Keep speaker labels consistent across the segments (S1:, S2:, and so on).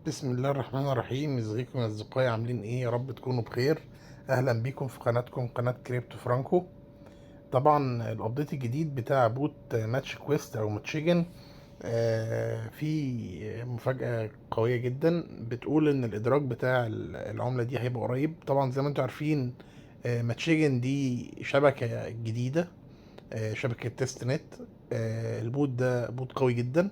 S1: بسم الله الرحمن الرحيم. ازيكم يا اصدقائي؟ عاملين ايه؟ يا رب تكونوا بخير. اهلا بيكم في قناتكم، قناة كريبتو فرانكو. طبعا الابديت الجديد بتاع بوت ماتش كويست او ماتشيجن، في مفاجأة قوية جدا بتقول ان الادراج بتاع العملة دي هيبقى قريب. طبعا زي ما انتم عارفين، ماتشيجن دي شبكة جديدة، شبكة تيست نت. البوت ده بوت قوي جدا،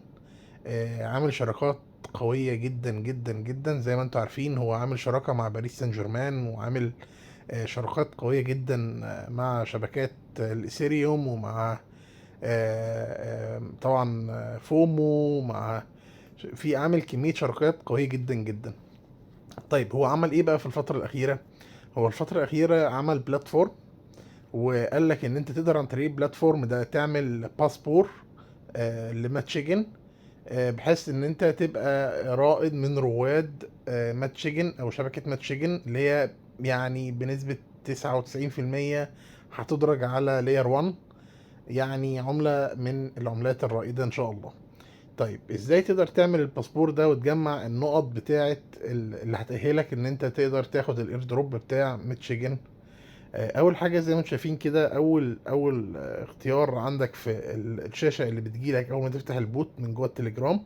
S1: عامل شراكات قوية جدا جدا جدا. زي ما انتم عارفين هو عامل شراكة مع باريس سان جيرمان، وعامل شراكات قوية جدا مع شبكات الايثيريوم، ومع طبعا فومو، مع في عامل كمية شراكات قوية جدا جدا. طيب هو عمل ايه بقى في الفترة الأخيرة؟ هو الفترة الأخيرة عمل بلاتفورم، وقال لك ان انت تقدر عن طريق البلاتفورم ده تعمل باسبور لماتشيجن، بحيث ان انت تبقى رائد من رواد ماتشيجن او شبكة ماتشيجن، اللي هي يعني بنسبة 99% هتدرج على لاير 1، يعني عملة من العملات الرائدة ان شاء الله. طيب ازاي تقدر تعمل الباسبور ده وتجمع النقط بتاعة اللي هتأهلك ان انت تقدر تاخد الاير دروب بتاع ماتشيجن؟ اول حاجه زي ما انتم شايفين كده، اول اختيار عندك في الشاشه اللي بتجيلك اول ما تفتح البوت من جوه التليجرام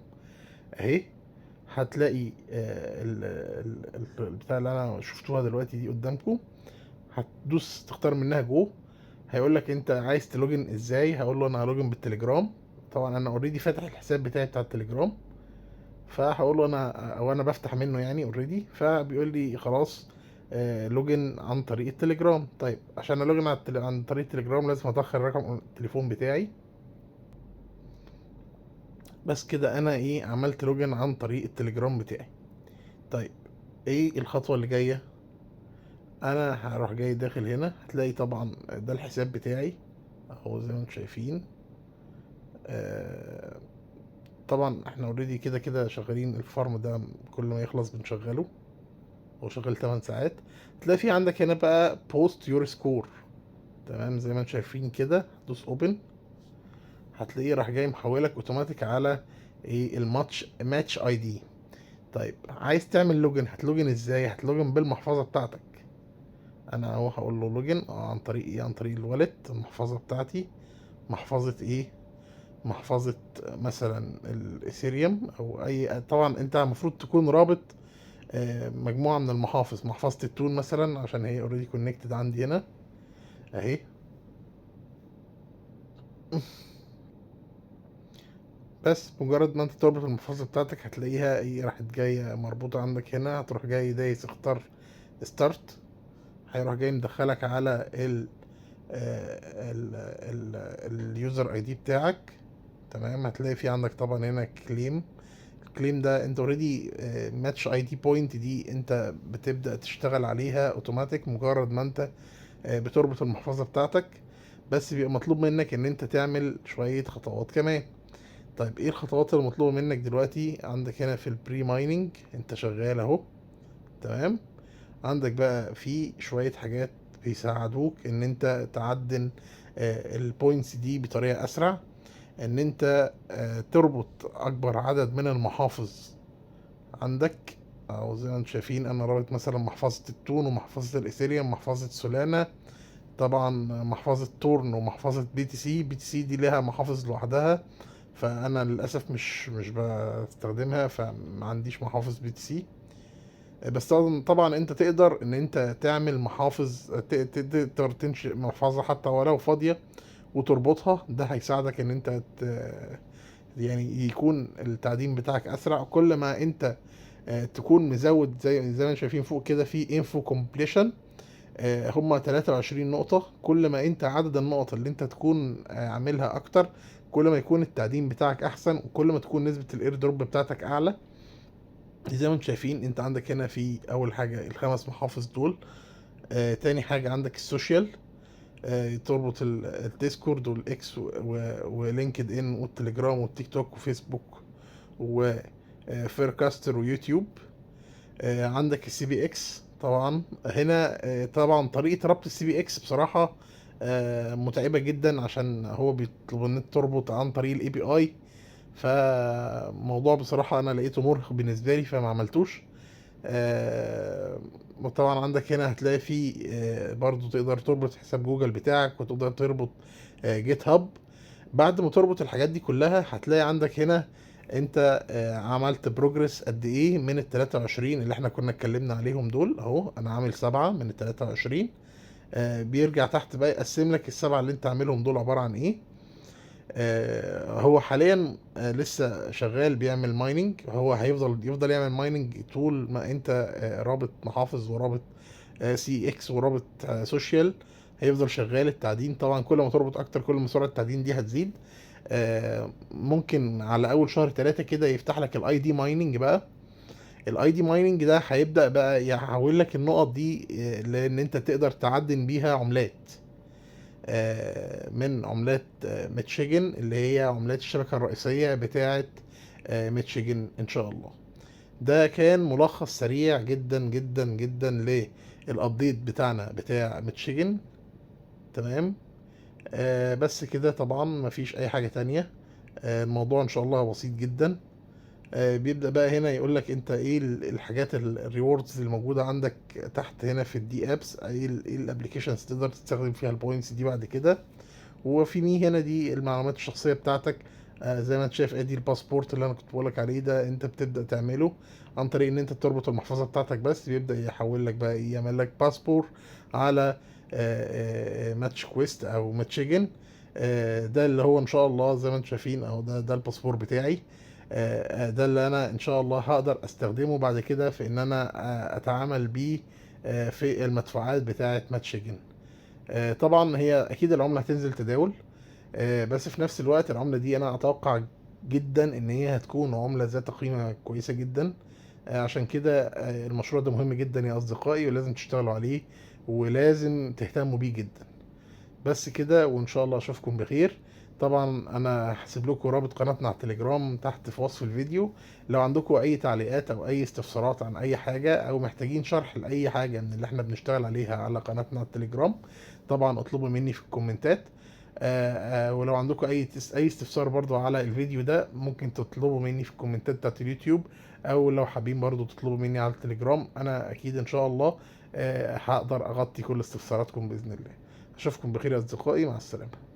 S1: اهي، هتلاقي البتاع اللي انا شفتوها دلوقتي دي قدامكم. هتدوس تختار منها جو، هيقول لك انت عايز تلوجن ازاي. هقول له انا هلوجن بالتليجرام. طبعا انا اوريدي فاتح الحساب بتاعي بتاع التليجرام، فهقول له انا او انا بفتح منه يعني اوريدي، فبيقول لي خلاص لوجن عن طريق التليجرام. طيب عشان الوجن عن طريق التليجرام لازم ادخل رقم التليفون بتاعي. بس كده انا ايه عملت لوجن عن طريق التليجرام بتاعي. طيب ايه الخطوة اللي جاية؟ انا هروح جاي داخل هنا، هتلاقي طبعا ده الحساب بتاعي اهو زي ما انتم شايفين. آه، طبعا احنا اوريدي كده كده شغالين الفارم ده، كل ما يخلص بنشغله. هو شغال 8 ساعات. تلاقي في عندك هنا بقى بوست يور سكور، تمام زي ما انتم شايفين كده. دوس اوبن، هتلاقيه راح جاي محولك اوتوماتيك على ايه ماتش اي دي. طيب عايز تعمل لوجن، هتلوجن ازاي؟ هتلوجن بالمحفظه بتاعتك. انا اهو هقول له لوجن عن طريق ايه؟ عن طريق الوالت، المحفظه بتاعتي. محفظه ايه؟ محفظه مثلا الايثيريوم او اي. طبعا انت المفروض تكون رابط مجموعه من المحافظ، محفظه التون مثلا عشان هي اوريدي كونكتد عندي هنا اهي. بس مجرد ما انت تربط المحفظة بتاعتك هتلاقيها ايه راحت جاية مربوطة عندك هنا. هتروح جاي دايس اختار ستارت، هيروح جاي مدخلك على اليوزر اي دي بتاعك. تمام، هتلاقي في عندك طبعا هنا كليم. الكليم ده انت اوريدي ماتش اي دي بوينت دي انت بتبدأ تشتغل عليها اوتوماتيك مجرد ما انت بتربط المحفظة بتاعتك. بس بيبقى مطلوب منك ان انت تعمل شوية خطوات كمان. طيب ايه الخطوات المطلوبة منك دلوقتي؟ عندك هنا في البري مايننج انت شغال اهو، تمام. عندك بقى في شوية حاجات بيساعدوك ان انت تعدل البوينتس دي بطريقة اسرع. ان انت تربط اكبر عدد من المحافظ عندك. او زي ما انتم شايفين انا رابط مثلا محفظة التون ومحفظة الايثيريوم، محفظة سولانا، طبعا محفظة تورن ومحفظة بي تي سي. بي تي سي دي ليها محافظ لوحدها، فانا للاسف مش بستخدمها، فما عنديش محافظ بي تي سي. بس طبعا انت تقدر ان انت تعمل محافظ، تقدر تنشئ محفظة حتى ولو فاضية وتربطها. ده هيساعدك ان انت يعني يكون التعدين بتاعك اسرع. كل ما انت تكون مزود زي ما انتم شايفين فوق كده في انفو كومبليشن، هم 23 نقطة. كل ما انت عدد النقط اللي انت تكون عاملها اكتر، كل ما يكون التعدين بتاعك احسن، وكل ما تكون نسبة الاير دروب بتاعتك اعلى. زي ما انتم شايفين انت عندك هنا في اول حاجة الخمس محافظ دول. تاني حاجة عندك السوشيال، تربط الديسكورد والاكس ولينكد ان والتليجرام والتيك توك وفيسبوك وفيركاستر ويوتيوب. عندك السي بي اكس طبعا هنا. طبعا طريقة ربط السي بي اكس بصراحة متعبة جدا، عشان هو بيطلب ان انت تربط عن طريق الاي بي اي. فموضوع بصراحة انا لقيته مرهق بالنسبة لي فما عملتوش. وطبعا عندك هنا هتلاقي فيه برضو تقدر تربط حساب جوجل بتاعك، وتقدر تربط جيت هاب. بعد ما تربط الحاجات دي كلها هتلاقي عندك هنا انت عملت بروجرس قد ايه من ال 23 اللي احنا كنا اتكلمنا عليهم دول. اهو انا عامل 7 من ال 23. بيرجع تحت بقى يقسم لك السبعة اللي انت عاملهم دول عبارة عن ايه. هو حاليا لسه شغال بيعمل مايننج. هو يفضل يعمل مايننج طول ما انت رابط محافظ ورابط سي اكس ورابط سوشيال. هيفضل شغال التعدين. طبعا كل ما تربط اكتر كل ما سرعه التعدين دي هتزيد. ممكن على اول شهر 3 كده يفتح لك الاي دي مايننج بقى. الاي دي مايننج ده هيبدا بقى يحول لك النقط دي لان انت تقدر تعدن بيها عملات من عملات ميتشيجن اللي هي عملات الشبكه الرئيسيه بتاعه ميتشيجن ان شاء الله. ده كان ملخص سريع جدا جدا جدا للابديت بتاعنا بتاع ميتشيجن. تمام. بس كده طبعا مفيش اي حاجة تانية. الموضوع ان شاء الله بسيط جدا. بيبدأ بقى هنا يقول لك انت ايه الحاجات الريوردز اللي موجودة عندك تحت هنا في الدي ابس، ايه الابلكيشنز تقدر تستخدم فيها البوينتس دي بعد كده. وفي هنا دي المعلومات الشخصية بتاعتك. زي ما انت شايف ادي الباسبورت اللي انا كنت بقولك عليه ده انت بتبدأ تعمله عن طريق ان انت تربط المحفظة بتاعتك بس. بيبدأ يحول لك بقى يعمل لك باسبور على ماتش كويست او ماتشيجن. ده اللي هو ان شاء الله زي ما انتم شايفين اهو ده الباسبور بتاعي. ده اللي انا ان شاء الله هقدر استخدمه بعد كده في ان انا اتعامل بيه في المدفوعات بتاعه ماتشيجن. طبعا هي اكيد العملة هتنزل تداول. بس في نفس الوقت العملة دي انا اتوقع جدا ان هي هتكون عملة ذات قيمة كويسة جدا. عشان كده المشروع ده مهم جدا يا اصدقائي، ولازم تشتغلوا عليه ولازم تهتموا بيه جدا. بس كده وان شاء الله اشوفكم بخير. طبعا انا هسيب لكم رابط قناتنا على التليجرام تحت في وصف الفيديو. لو عندكم اي تعليقات او اي استفسارات عن اي حاجة او محتاجين شرح لاي حاجة من اللي احنا بنشتغل عليها على قناتنا على التليجرام، طبعا اطلبوا مني في الكومنتات. ولو عندكم اي استفسار برضو على الفيديو ده ممكن تطلبوا مني في الكومنتات بتاعت اليوتيوب، او لو حابين برضو تطلبوا مني على التليجرام. انا اكيد ان شاء الله هقدر اغطي كل استفساراتكم باذن الله. اشوفكم بخير يا اصدقائي، مع السلامة.